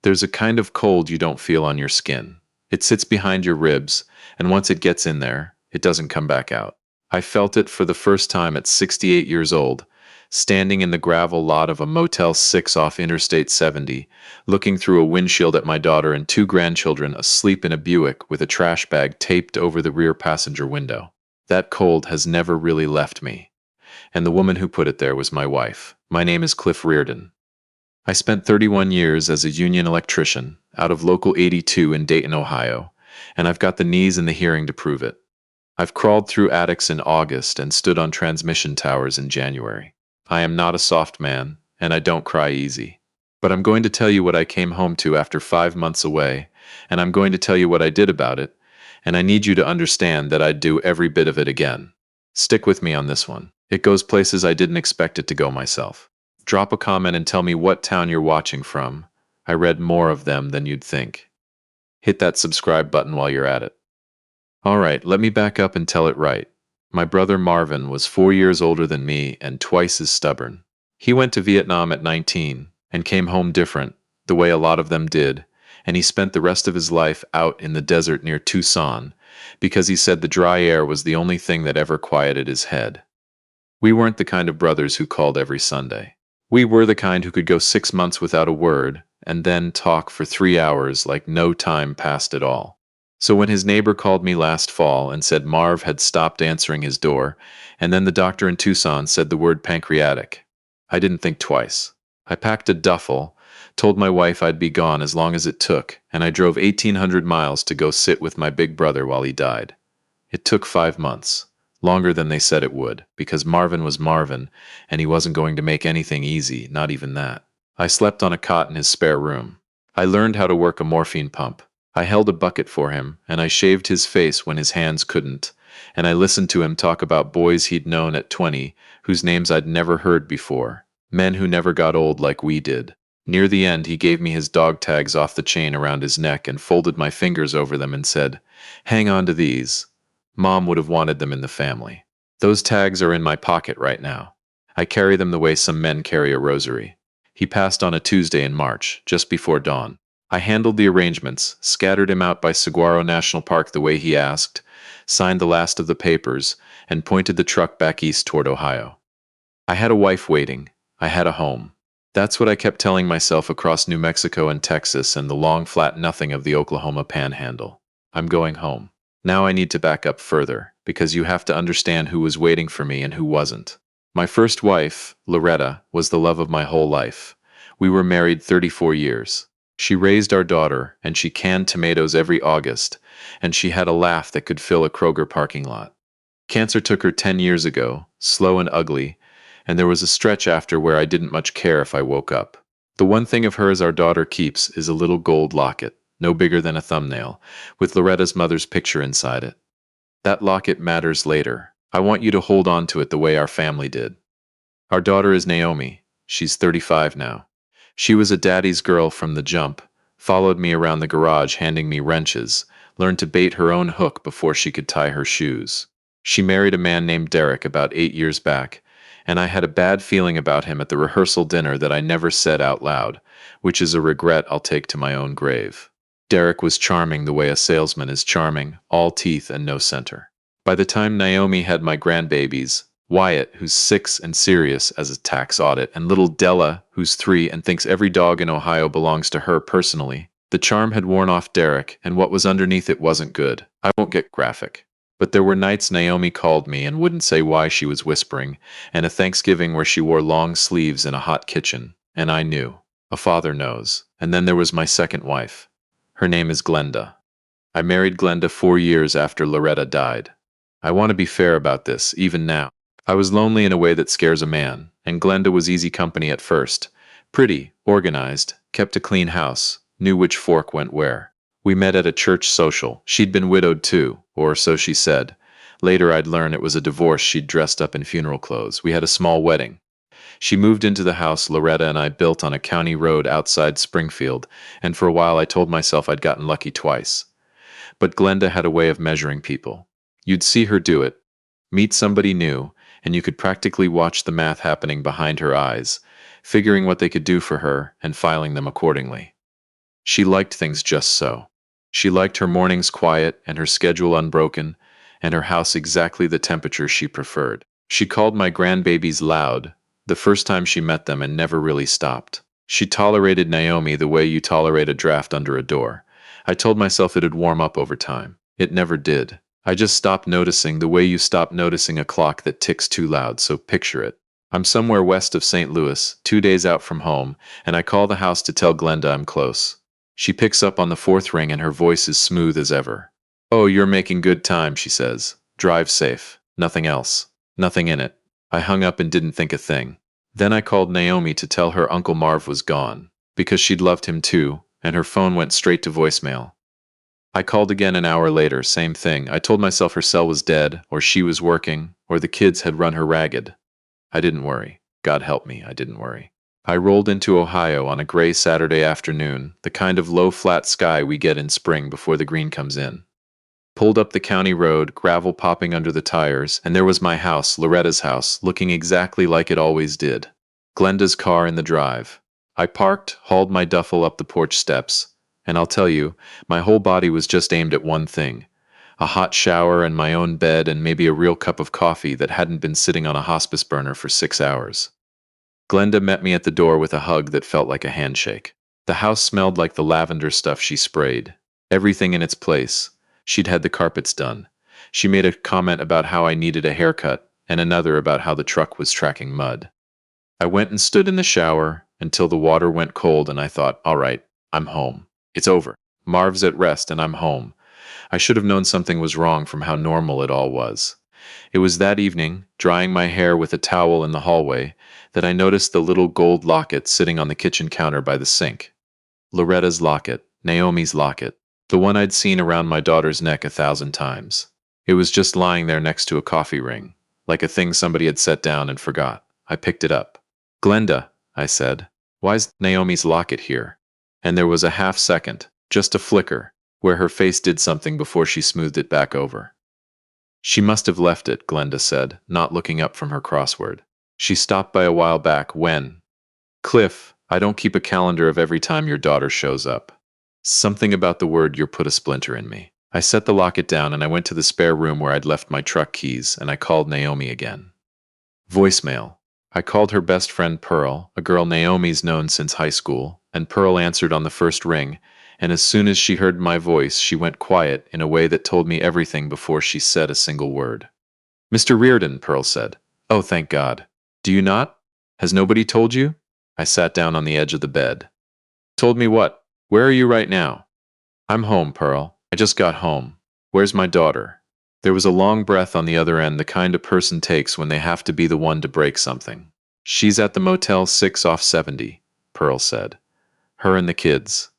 There's a kind of cold you don't feel on your skin. It sits behind your ribs, and once it gets in there, it doesn't come back out. I felt it for the first time at 68 years old, standing in the gravel lot of a Motel 6 off Interstate 70, looking through a windshield at my daughter and two grandchildren asleep in a Buick with a trash bag taped over the rear passenger window. That cold has never really left me, and the woman who put it there was my wife. My name is Cliff Reardon. I spent 31 years as a union electrician out of Local 82 in Dayton, Ohio, and I've got the knees and the hearing to prove it. I've crawled through attics in August and stood on transmission towers in January. I am not a soft man, and I don't cry easy. But I'm going to tell you what I came home to after 5 months away, and I'm going to tell you what I did about it, and I need you to understand that I'd do every bit of it again. Stick with me on this one. It goes places I didn't expect it to go myself. Drop a comment and tell me what town you're watching from. I read more of them than you'd think. Hit that subscribe button while you're at it. Alright, let me back up and tell it right. My brother Marvin was 4 years older than me and twice as stubborn. He went to Vietnam at 19 and came home different, the way a lot of them did, and he spent the rest of his life out in the desert near Tucson because he said the dry air was the only thing that ever quieted his head. We weren't the kind of brothers who called every Sunday. We were the kind who could go 6 months without a word and then talk for 3 hours like no time passed at all. So when his neighbor called me last fall and said Marv had stopped answering his door, and then the doctor in Tucson said the word pancreatic, I didn't think twice. I packed a duffel, told my wife I'd be gone as long as it took, and I drove 1,800 miles to go sit with my big brother while he died. It took 5 months. Longer than they said it would, because Marvin was Marvin, and he wasn't going to make anything easy, not even that. I slept on a cot in his spare room. I learned how to work a morphine pump. I held a bucket for him, and I shaved his face when his hands couldn't, and I listened to him talk about boys he'd known at 20, whose names I'd never heard before, men who never got old like we did. Near the end, he gave me his dog tags off the chain around his neck and folded my fingers over them and said, "Hang on to these. Mom would have wanted them in the family. Those tags are in my pocket right now. I carry them the way some men carry a rosary." He passed on a Tuesday in March, just before dawn. I handled the arrangements, scattered him out by Saguaro National Park the way he asked, signed the last of the papers, and pointed the truck back east toward Ohio. I had a wife waiting. I had a home. That's what I kept telling myself across New Mexico and Texas and the long flat nothing of the Oklahoma Panhandle. I'm going home. Now I need to back up further, because you have to understand who was waiting for me and who wasn't. My first wife, Loretta, was the love of my whole life. We were married 34 years. She raised our daughter, and she canned tomatoes every August, and she had a laugh that could fill a Kroger parking lot. Cancer took her 10 years ago, slow and ugly, and there was a stretch after where I didn't much care if I woke up. The one thing of hers our daughter keeps is a little gold locket, no bigger than a thumbnail, with Loretta's mother's picture inside it. That locket matters later. I want you to hold on to it the way our family did. Our daughter is Naomi. She's 35 now. She was a daddy's girl from the jump, followed me around the garage handing me wrenches, learned to bait her own hook before she could tie her shoes. She married a man named Derek about 8 years back, and I had a bad feeling about him at the rehearsal dinner that I never said out loud, which is a regret I'll take to my own grave. Derek was charming the way a salesman is charming, all teeth and no center. By the time Naomi had my grandbabies, Wyatt, who's 6 and serious as a tax audit, and little Della, who's 3 and thinks every dog in Ohio belongs to her personally, the charm had worn off Derek, and what was underneath it wasn't good. I won't get graphic. But there were nights Naomi called me and wouldn't say why she was whispering, and a Thanksgiving where she wore long sleeves in a hot kitchen, and I knew. A father knows. And then there was my second wife. Her name is Glenda. I married Glenda 4 years after Loretta died. I want to be fair about this, even now. I was lonely in a way that scares a man, and Glenda was easy company at first. Pretty, organized, kept a clean house, knew which fork went where. We met at a church social. She'd been widowed too, or so she said. Later I'd learn it was a divorce she'd dressed up in funeral clothes. We had a small wedding. She moved into the house Loretta and I built on a county road outside Springfield, and for a while I told myself I'd gotten lucky twice. But Glenda had a way of measuring people. You'd see her do it, meet somebody new, and you could practically watch the math happening behind her eyes, figuring what they could do for her and filing them accordingly. She liked things just so. She liked her mornings quiet and her schedule unbroken, and her house exactly the temperature she preferred. She called my grandbabies loud the first time she met them and never really stopped. She tolerated Naomi the way you tolerate a draft under a door. I told myself it'd warm up over time. It never did. I just stopped noticing the way you stop noticing a clock that ticks too loud, so picture it. I'm somewhere west of St. Louis, 2 days out from home, and I call the house to tell Glenda I'm close. She picks up on the fourth ring and her voice is smooth as ever. "Oh, you're making good time," she says. "Drive safe. Nothing else. Nothing in it." I hung up and didn't think a thing. Then I called Naomi to tell her Uncle Marv was gone, because she'd loved him too, and her phone went straight to voicemail. I called again an hour later, same thing. I told myself her cell was dead, or she was working, or the kids had run her ragged. I didn't worry. God help me, I didn't worry. I rolled into Ohio on a gray Saturday afternoon, the kind of low flat sky we get in spring before the green comes in. Pulled up the county road, gravel popping under the tires, and there was my house, Loretta's house, looking exactly like it always did. Glenda's car in the drive. I parked, hauled my duffel up the porch steps, and I'll tell you, my whole body was just aimed at one thing: a hot shower and my own bed and maybe a real cup of coffee that hadn't been sitting on a hospice burner for 6 hours. Glenda met me at the door with a hug that felt like a handshake. The house smelled like the lavender stuff she sprayed. Everything in its place. She'd had the carpets done. She made a comment about how I needed a haircut, and another about how the truck was tracking mud. I went and stood in the shower until the water went cold, and I thought, all right, I'm home. It's over. Marv's at rest, and I'm home. I should have known something was wrong from how normal it all was. It was that evening, drying my hair with a towel in the hallway, that I noticed the little gold locket sitting on the kitchen counter by the sink. Loretta's locket, Naomi's locket, the one I'd seen around my daughter's neck 1,000 times. It was just lying there next to a coffee ring, like a thing somebody had set down and forgot. I picked it up. "Glenda," I said, "why's Naomi's locket here?" And there was a half second, just a flicker, where her face did something before she smoothed it back over. "She must have left it," Glenda said, not looking up from her crossword. "She stopped by a while back when—" "Cliff, I don't keep a calendar of every time your daughter shows up." Something about the word "your" put a splinter in me. I set the locket down and I went to the spare room where I'd left my truck keys, and I called Naomi again. Voicemail. I called her best friend Pearl, a girl Naomi's known since high school, and Pearl answered on the first ring, and as soon as she heard my voice, she went quiet in a way that told me everything before she said a single word. "Mr. Reardon," Pearl said. "Oh, thank God. Do you not? Has nobody told you?" I sat down on the edge of the bed. "Told me what? Where are you right now?" "I'm home, Pearl. I just got home. Where's my daughter?" There was a long breath on the other end, the kind a person takes when they have to be the one to break something. "She's at the Motel 6 off 70, Pearl said. "Her and the kids.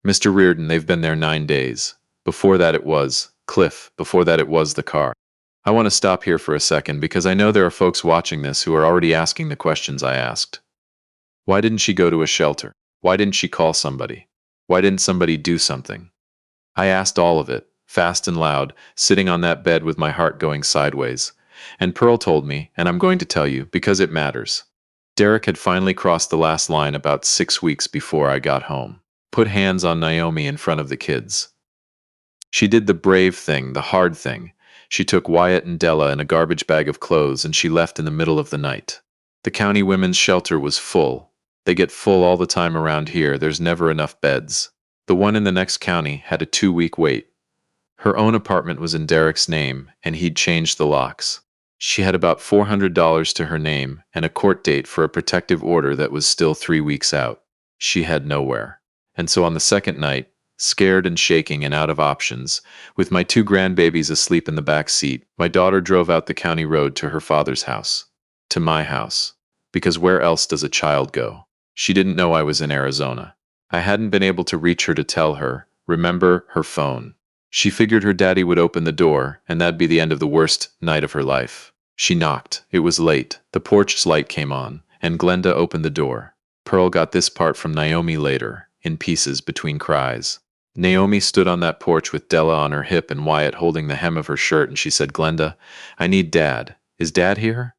Mr. Reardon, they've been there 9 days. Before that it was, Cliff, before that it was the car. I want to stop here for a second because I know there are folks watching this who are already asking the questions I asked. Why didn't she go to a shelter? Why didn't she call somebody? Why didn't somebody do something?" I asked all of it, fast and loud, sitting on that bed with my heart going sideways. And Pearl told me, and I'm going to tell you, because it matters. Derek had finally crossed the last line about 6 weeks before I got home. Put hands on Naomi in front of the kids. She did the brave thing, the hard thing. She took Wyatt and Della in a garbage bag of clothes and she left in the middle of the night. The county women's shelter was full. They get full all the time around here. There's never enough beds. The one in the next county had a 2-week wait. Her own apartment was in Derek's name, and he'd changed the locks. She had about $400 to her name and a court date for a protective order that was still 3 weeks out. She had nowhere. And so on the second night, scared and shaking and out of options, with my 2 grandbabies asleep in the back seat, my daughter drove out the county road to her father's house. To my house. Because where else does a child go? She didn't know I was in Arizona. I hadn't been able to reach her to tell her, remember, her phone. She figured her daddy would open the door, and that'd be the end of the worst night of her life. She knocked. It was late. The porch's light came on, and Glenda opened the door. Pearl got this part from Naomi later, in pieces between cries. Naomi stood on that porch with Della on her hip and Wyatt holding the hem of her shirt, and she said, "Glenda, I need Dad. Is Dad here?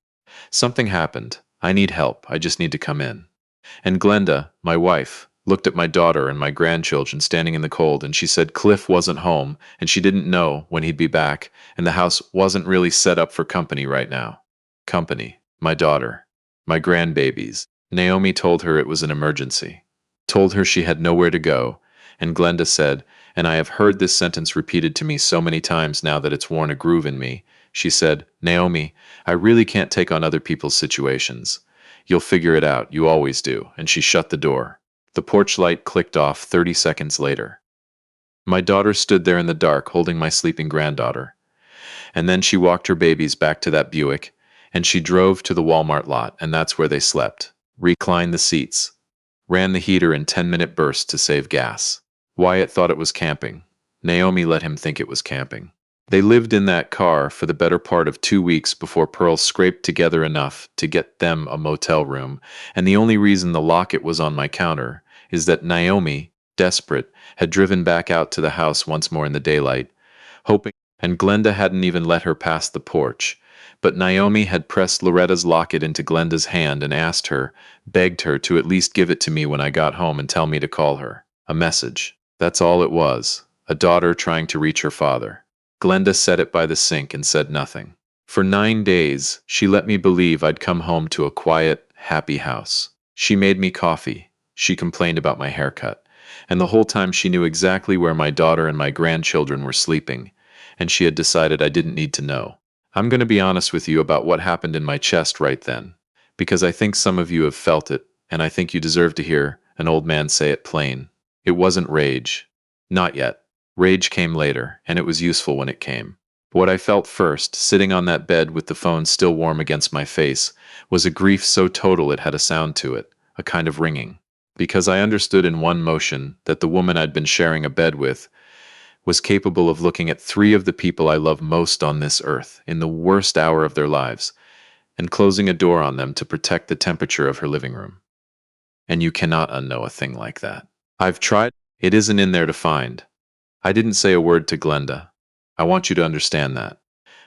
Something happened. I need help. I just need to come in." And Glenda, my wife, looked at my daughter and my grandchildren standing in the cold, and she said Cliff wasn't home, and she didn't know when he'd be back, and the house wasn't really set up for company right now. Company. My daughter. My grandbabies. Naomi told her it was an emergency. Told her she had nowhere to go, and Glenda said, and I have heard this sentence repeated to me so many times now that it's worn a groove in me, she said, Naomi, I really can't take on other people's situations. You'll figure it out, you always do, and she shut the door. The porch light clicked off 30 seconds later. My daughter stood there in the dark holding my sleeping granddaughter, and then she walked her babies back to that Buick, and she drove to the Walmart lot, and that's where they slept. Reclined the seats. Ran the heater in 10-minute bursts to save gas. Wyatt thought it was camping. Naomi let him think it was camping. They lived in that car for the better part of 2 weeks before Pearl scraped together enough to get them a motel room, and the only reason the locket was on my counter is that Naomi, desperate, had driven back out to the house once more in the daylight, hoping, and Glenda hadn't even let her pass the porch. But Naomi had pressed Loretta's locket into Glenda's hand and asked her, begged her to at least give it to me when I got home and tell me to call her. A message. That's all it was. A daughter trying to reach her father. Glenda set it by the sink and said nothing. For 9 days, she let me believe I'd come home to a quiet, happy house. She made me coffee. She complained about my haircut. And the whole time she knew exactly where my daughter and my grandchildren were sleeping, and she had decided I didn't need to know. I'm going to be honest with you about what happened in my chest right then, because I think some of you have felt it, and I think you deserve to hear an old man say it plain. It wasn't rage. Not yet. Rage came later, and it was useful when it came. But what I felt first, sitting on that bed with the phone still warm against my face, was a grief so total it had a sound to it, a kind of ringing. Because I understood in one motion that the woman I'd been sharing a bed with was capable of looking at 3 of the people I love most on this earth in the worst hour of their lives and closing a door on them to protect the temperature of her living room. And you cannot unknow a thing like that. I've tried. It isn't in there to find. I didn't say a word to Glenda. I want you to understand that.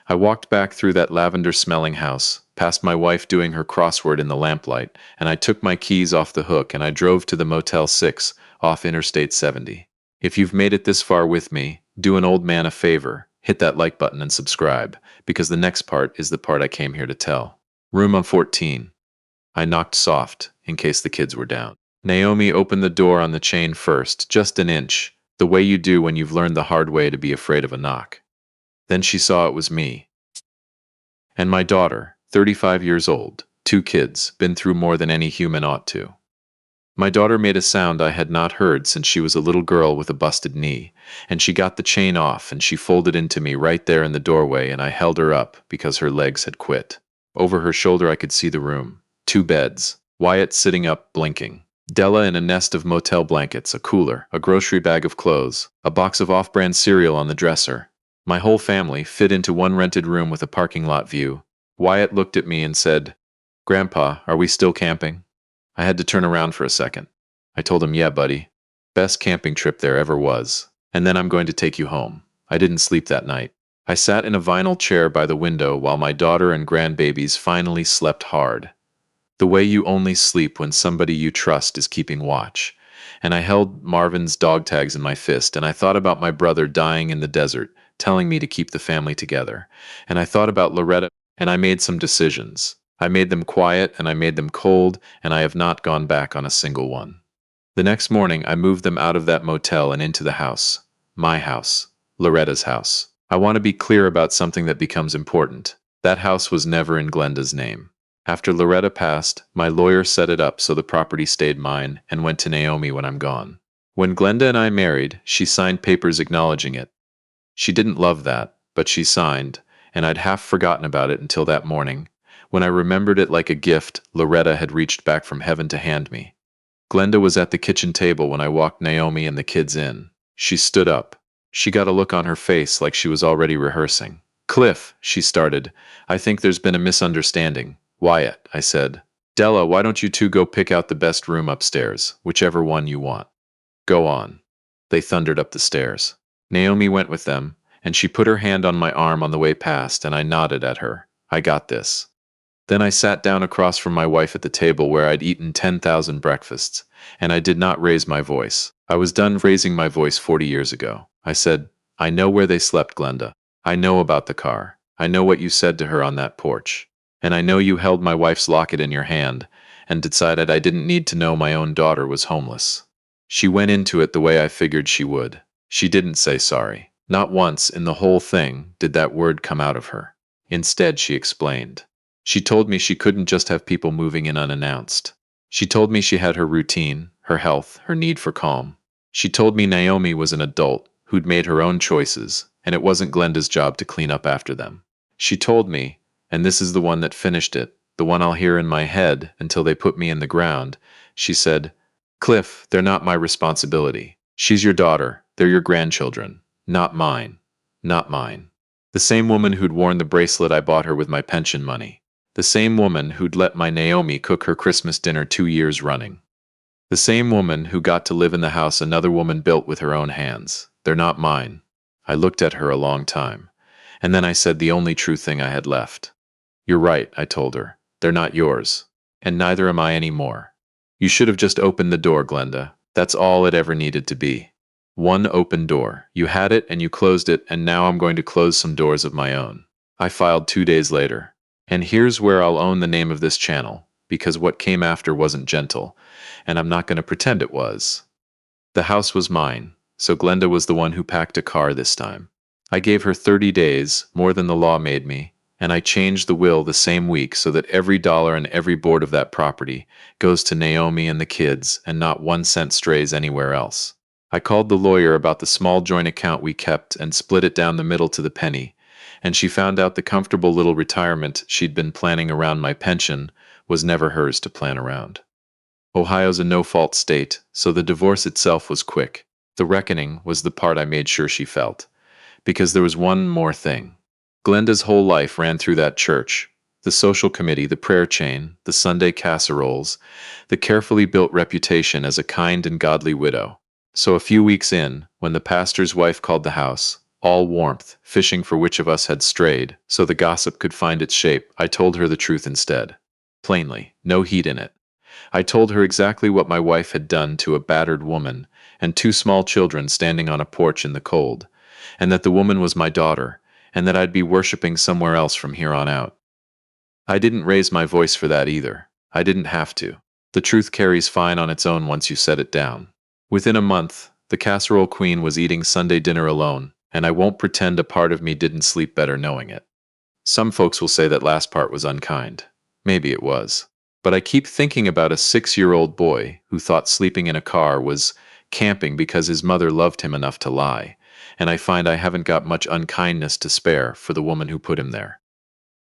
I walked back through that lavender-smelling house, past my wife doing her crossword in the lamplight, and I took my keys off the hook and I drove to the Motel 6 off Interstate 70. If you've made it this far with me, do an old man a favor, hit that like button and subscribe, because the next part is the part I came here to tell. Room 14. I knocked soft, in case the kids were down. Naomi opened the door on the chain first, just an inch, the way you do when you've learned the hard way to be afraid of a knock. Then she saw it was me. And my daughter, 35 years old, 2 kids, been through more than any human ought to. My daughter made a sound I had not heard since she was a little girl with a busted knee, and she got the chain off and she folded into me right there in the doorway, and I held her up because her legs had quit. Over her shoulder I could see the room. 2 beds. Wyatt sitting up, blinking. Della in a nest of motel blankets, a cooler, a grocery bag of clothes, a box of off-brand cereal on the dresser. My whole family fit into one rented room with a parking lot view. Wyatt looked at me and said, "Grandpa, are we still camping?" I had to turn around for a second. I told him, "Yeah, buddy. Best camping trip there ever was. And then I'm going to take you home." I didn't sleep that night. I sat in a vinyl chair by the window while my daughter and grandbabies finally slept hard. The way you only sleep when somebody you trust is keeping watch. And I held Marvin's dog tags in my fist, and I thought about my brother dying in the desert, telling me to keep the family together. And I thought about Loretta, and I made some decisions. I made them quiet, and I made them cold, and I have not gone back on a single one. The next morning, I moved them out of that motel and into the house. My house. Loretta's house. I want to be clear about something that becomes important. That house was never in Glenda's name. After Loretta passed, my lawyer set it up so the property stayed mine and went to Naomi when I'm gone. When Glenda and I married, she signed papers acknowledging it. She didn't love that, but she signed, and I'd half forgotten about it until that morning, when I remembered it like a gift Loretta had reached back from heaven to hand me. Glenda was at the kitchen table when I walked Naomi and the kids in. She stood up. She got a look on her face like she was already rehearsing. "Cliff," she started, "I think there's been a misunderstanding." "Wyatt," I said. "Della, why don't you 2 go pick out the best room upstairs, whichever one you want." "Go on." They thundered up the stairs. Naomi went with them, and she put her hand on my arm on the way past, and I nodded at her. "I got this." Then I sat down across from my wife at the table where I'd eaten 10,000 breakfasts, and I did not raise my voice. I was done raising my voice 40 years ago. I said, I know where they slept, Glenda. I know about the car. I know what you said to her on that porch. And I know you held my wife's locket in your hand and decided I didn't need to know my own daughter was homeless. She went into it the way I figured she would. She didn't say sorry. Not once in the whole thing did that word come out of her. Instead, she explained. She told me she couldn't just have people moving in unannounced. She told me she had her routine, her health, her need for calm. She told me Naomi was an adult who'd made her own choices, and it wasn't Glenda's job to clean up after them. She told me, and this is the one that finished it, the one I'll hear in my head until they put me in the ground, she said, Cliff, they're not my responsibility. She's your daughter. They're your grandchildren. Not mine. Not mine. The same woman who'd worn the bracelet I bought her with my pension money. The same woman who'd let my Naomi cook her Christmas dinner 2 years running. The same woman who got to live in the house another woman built with her own hands. They're not mine. I looked at her a long time, and then I said the only true thing I had left. You're right, I told her. They're not yours. And neither am I anymore. You should have just opened the door, Glenda. That's all it ever needed to be. One open door. You had it and you closed it, and now I'm going to close some doors of my own. I filed 2 days later. And here's where I'll own the name of this channel, because what came after wasn't gentle, and I'm not going to pretend it was. The house was mine, so Glenda was the one who packed a car this time. I gave her 30 days, more than the law made me, and I changed the will the same week so that every dollar and every board of that property goes to Naomi and the kids and not 1 cent strays anywhere else. I called the lawyer about the small joint account we kept and split it down the middle to the penny, and she found out the comfortable little retirement she'd been planning around my pension was never hers to plan around. Ohio's a no-fault state, so the divorce itself was quick. The reckoning was the part I made sure she felt. Because there was one more thing. Glenda's whole life ran through that church. The social committee, the prayer chain, the Sunday casseroles, the carefully built reputation as a kind and godly widow. So a few weeks in, when the pastor's wife called the house, all warmth, fishing for which of us had strayed, so the gossip could find its shape, I told her the truth instead. Plainly, no heat in it. I told her exactly what my wife had done to a battered woman and 2 small children standing on a porch in the cold, and that the woman was my daughter, and that I'd be worshiping somewhere else from here on out. I didn't raise my voice for that either. I didn't have to. The truth carries fine on its own once you set it down. Within a month, the casserole queen was eating Sunday dinner alone, and I won't pretend a part of me didn't sleep better knowing it. Some folks will say that last part was unkind. Maybe it was. But I keep thinking about a 6-year-old boy who thought sleeping in a car was camping because his mother loved him enough to lie, and I find I haven't got much unkindness to spare for the woman who put him there.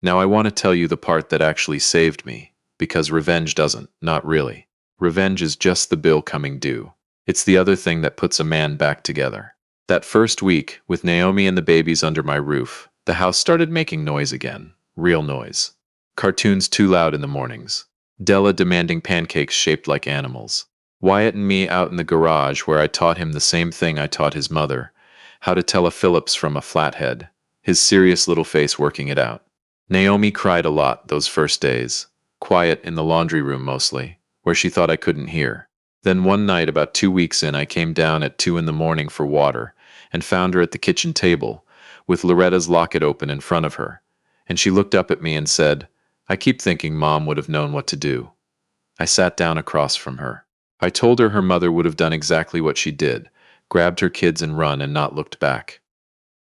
Now I want to tell you the part that actually saved me, because revenge doesn't, not really. Revenge is just the bill coming due. It's the other thing that puts a man back together. That first week, with Naomi and the babies under my roof, the house started making noise again. Real noise. Cartoons too loud in the mornings. Della demanding pancakes shaped like animals. Wyatt and me out in the garage where I taught him the same thing I taught his mother, how to tell a Phillips from a flathead, his serious little face working it out. Naomi cried a lot those first days, quiet in the laundry room mostly, where she thought I couldn't hear. Then one night about 2 weeks in, I came down at 2 in the morning for water and found her at the kitchen table with Loretta's locket open in front of her, and she looked up at me and said, I keep thinking Mom would have known what to do. I sat down across from her. I told her her mother would have done exactly what she did, grabbed her kids and run and not looked back.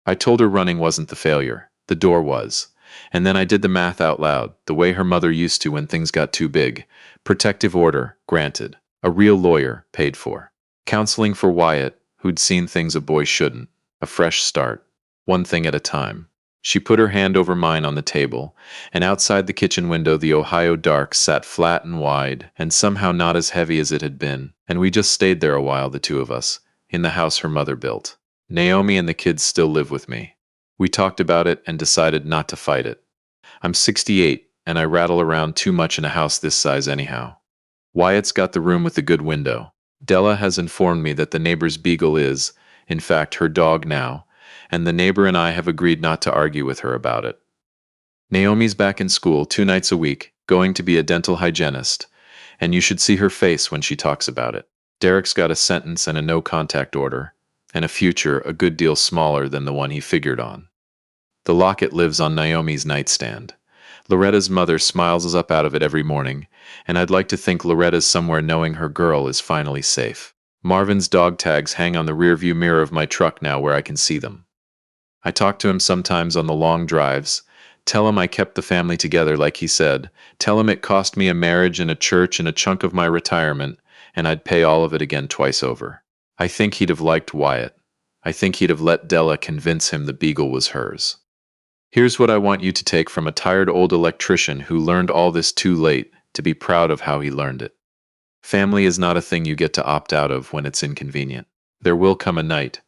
I told her running wasn't the failure, the door was. And then I did the math out loud, the way her mother used to when things got too big. Protective order, granted. A real lawyer, paid for. Counseling for Wyatt, who'd seen things a boy shouldn't. A fresh start. One thing at a time. She put her hand over mine on the table, and outside the kitchen window the Ohio dark sat flat and wide, and somehow not as heavy as it had been, and we just stayed there a while, the two of us, in the house her mother built. Naomi and the kids still live with me. We talked about it and decided not to fight it. I'm 68, and I rattle around too much in a house this size anyhow. Wyatt's got the room with the good window. Della has informed me that the neighbor's beagle is, in fact, her dog now, and the neighbor and I have agreed not to argue with her about it. Naomi's back in school 2 nights a week, going to be a dental hygienist, and you should see her face when she talks about it. Derek's got a sentence and a no contact order, and a future a good deal smaller than the one he figured on. The locket lives on Naomi's nightstand. Loretta's mother smiles us up out of it every morning, and I'd like to think Loretta's somewhere knowing her girl is finally safe. Marvin's dog tags hang on the rearview mirror of my truck now where I can see them. I talk to him sometimes on the long drives, tell him I kept the family together like he said, tell him it cost me a marriage and a church and a chunk of my retirement, and I'd pay all of it again twice over. I think he'd have liked Wyatt. I think he'd have let Della convince him the beagle was hers. Here's what I want you to take from a tired old electrician who learned all this too late to be proud of how he learned it. Family is not a thing you get to opt out of when it's inconvenient. There will come a night,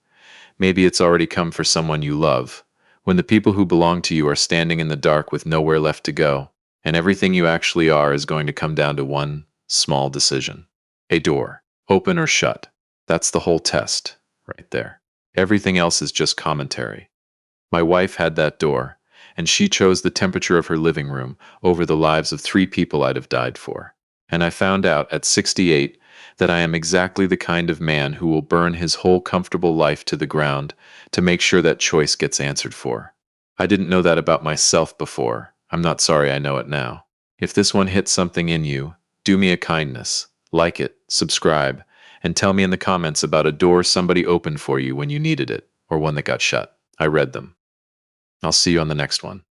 maybe it's already come for someone you love, when the people who belong to you are standing in the dark with nowhere left to go, and everything you actually are is going to come down to one small decision. A door, open or shut. That's the whole test, right there. Everything else is just commentary. My wife had that door, and she chose the temperature of her living room over the lives of 3 people I'd have died for. And I found out at 68 that I am exactly the kind of man who will burn his whole comfortable life to the ground to make sure that choice gets answered for. I didn't know that about myself before. I'm not sorry I know it now. If this one hits something in you, do me a kindness. Like it, subscribe, and tell me in the comments about a door somebody opened for you when you needed it, or one that got shut. I read them. I'll see you on the next one.